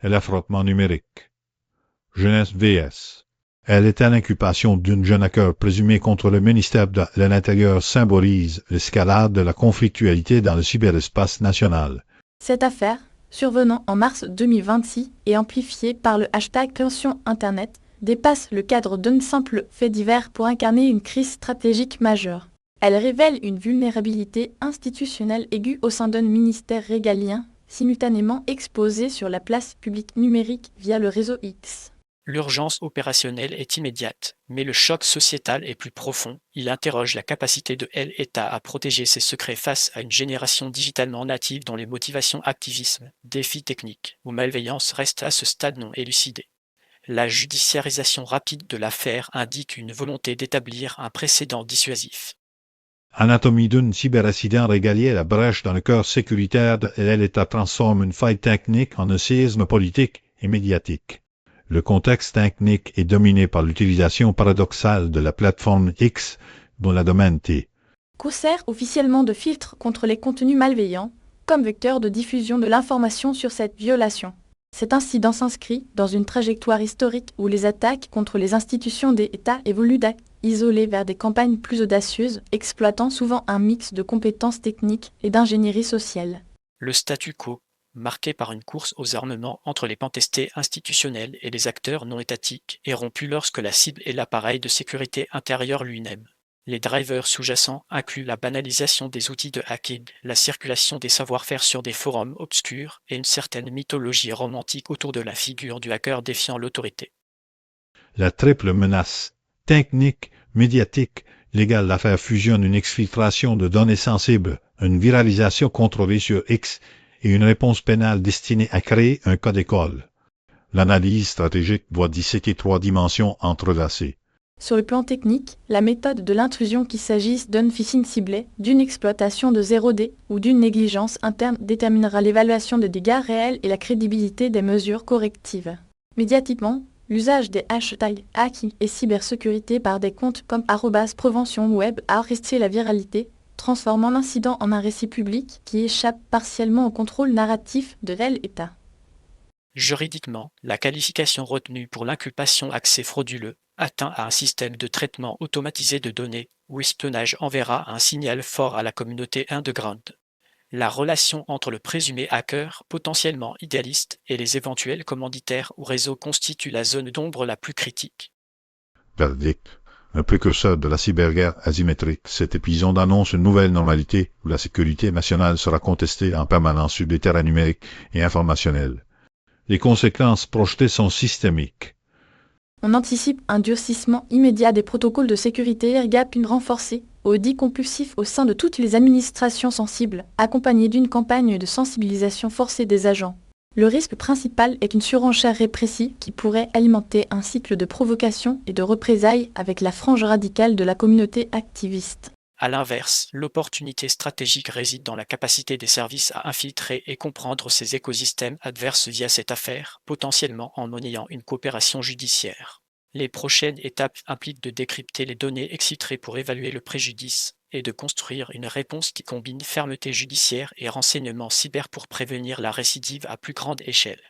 et l'affrontement numérique. Jeunesse vs. Elle est à l'inculpation d'une jeune hacker présumée contre le ministère de l'Intérieur symbolise l'escalade de la conflictualité dans le cyberespace national. Cette affaire, survenant en mars 2026 et amplifiée par le hashtag Tension Internet, dépasse le cadre d'un simple fait divers pour incarner une crise stratégique majeure. Elle révèle une vulnérabilité institutionnelle aiguë au sein d'un ministère régalien, simultanément exposé sur la place publique numérique via le réseau X. L'urgence opérationnelle est immédiate, mais le choc sociétal est plus profond. Il interroge la capacité de l'État à protéger ses secrets face à une génération digitalement native dont les motivations activisme, défis techniques ou malveillance restent à ce stade non élucidés. La judiciarisation rapide de l'affaire indique une volonté d'établir un précédent dissuasif. Anatomie d'une cyberaccident régalier la brèche dans le cœur sécuritaire de l'État transforme une faille technique en un séisme politique et médiatique. Le contexte technique est dominé par l'utilisation paradoxale de la plateforme X dont la domaine T. Sert officiellement de filtre contre les contenus malveillants, comme vecteur de diffusion de l'information sur cette violation. Cet incident s'inscrit dans une trajectoire historique où les attaques contre les institutions des États évoluent d'actes isolés vers des campagnes plus audacieuses, exploitant souvent un mix de compétences techniques et d'ingénierie sociale. Le statu quo, marqué par une course aux armements entre les pentestés institutionnels et les acteurs non étatiques, est rompu lorsque la cible est l'appareil de sécurité intérieure lui-même. Les drivers sous-jacents incluent la banalisation des outils de hacking, la circulation des savoir-faire sur des forums obscurs et une certaine mythologie romantique autour de la figure du hacker défiant l'autorité. La triple menace technique, médiatique, légale l'affaire fusionne une exfiltration de données sensibles, une viralisation contrôlée sur X et une réponse pénale destinée à créer un cas d'école. L'analyse stratégique voit disséquer 3 dimensions entrelacées. Sur le plan technique, la méthode de l'intrusion qu'il s'agisse d'un phishing ciblé, d'une exploitation de 0D ou d'une négligence interne déterminera l'évaluation des dégâts réels et la crédibilité des mesures correctives. Médiatiquement, l'usage des hashtags hacking et cybersécurité par des comptes comme @preventionweb a resté la viralité, transformant l'incident en un récit public qui échappe partiellement au contrôle narratif de l'État. Juridiquement, la qualification retenue pour l'inculpation accès frauduleux atteint à un système de traitement automatisé de données où espionnage enverra un signal fort à la communauté underground. La relation entre le présumé hacker, potentiellement idéaliste, et les éventuels commanditaires ou réseaux constitue la zone d'ombre la plus critique. Verdict. Un précurseur de la cyberguerre asymétrique, cet épisode annonce une nouvelle normalité où la sécurité nationale sera contestée en permanence sur des terrains numériques et informationnels. Les conséquences projetées sont systémiques. On anticipe un durcissement immédiat des protocoles de sécurité RGAP renforcé, audit compulsif au sein de toutes les administrations sensibles, accompagné d'une campagne de sensibilisation forcée des agents. Le risque principal est une surenchère répressive qui pourrait alimenter un cycle de provocation et de représailles avec la frange radicale de la communauté activiste. À l'inverse, l'opportunité stratégique réside dans la capacité des services à infiltrer et comprendre ces écosystèmes adverses via cette affaire, potentiellement en monnayant une coopération judiciaire. Les prochaines étapes impliquent de décrypter les données exfiltrées pour évaluer le préjudice et de construire une réponse qui combine fermeté judiciaire et renseignement cyber pour prévenir la récidive à plus grande échelle.